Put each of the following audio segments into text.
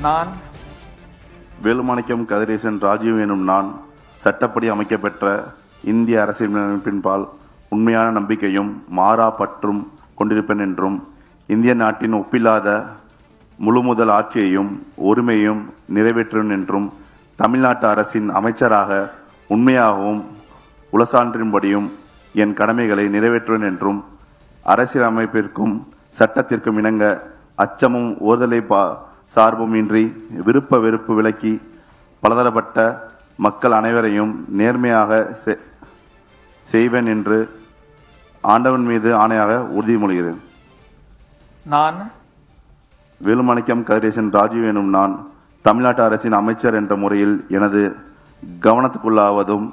நான் வேலுமாணிக்கம் கதிரேசன் ராஜீவ் எனும் நான் சட்டப்படி அமைக்கப்பெற்ற இந்திய அரசியலமைப்பின்பால் உண்மையான நம்பிக்கையும் மாறா பற்றும் கொண்டிருப்பேன் என்றும் இந்திய நாட்டின் ஒப்பில்லாத முழுமுதல் ஆட்சியையும் ஒருமையும் நிறைவேற்றும் என்றும் தமிழ்நாட்டு அரசின் அமைச்சராக உண்மையாகவும் உளசான்றின்படியும் என் கடமைகளை நிறைவேற்றுவேன் என்றும் அரசியலமைப்பிற்கும் சட்டத்திற்கும் இணங்க அச்சமும் ஓர்தலை சார்பும் இன்றி விருப்ப வெறுப்பு விலக்கி பலதரப்பட்ட மக்கள் அனைவரையும் நேர்மையாக செய்வேன் என்று ஆண்டவன் மீது ஆணையாக உறுதிமொழிகிறேன். நான் வேலுமாணிக்கம் கதிரேசன் ராஜீவ் எனும் நான் தமிழ்நாட்டு அரசின் அமைச்சர் என்ற முறையில் எனது கவனத்துக்குள்ளாவதும்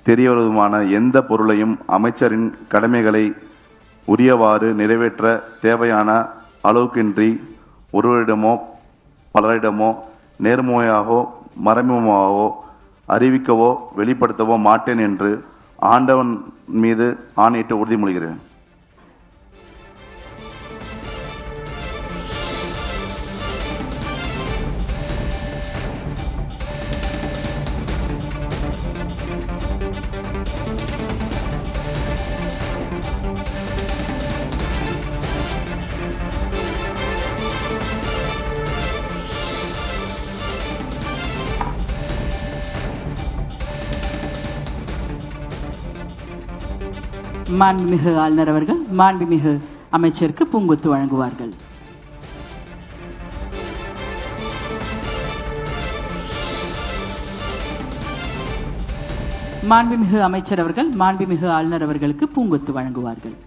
தெரியவதுமான எந்த பொருளையும் அமைச்சரின் கடமைகளை உரியவாறு நிறைவேற்ற தேவையான அளவுக்கின்றி ஒருவரிடமோ பலரிடமோ நேர்மையாகவோ மறைமுகமாகவோ அறிவிக்கவோ வெளிப்படுத்தவோ மாட்டேன் என்று ஆண்டவன் மீது ஆணையிட்டு உறுதிமொழிகிறேன். மாண்புமிகு ஆளுநர் அவர்கள் மாண்புமிகு அமைச்சருக்கு பூங்கொத்து வழங்குவார்கள். மாண்புமிகு அமைச்சர் அவர்கள் மாண்புமிகு ஆளுநர் அவர்களுக்கு பூங்கொத்து வழங்குவார்கள்.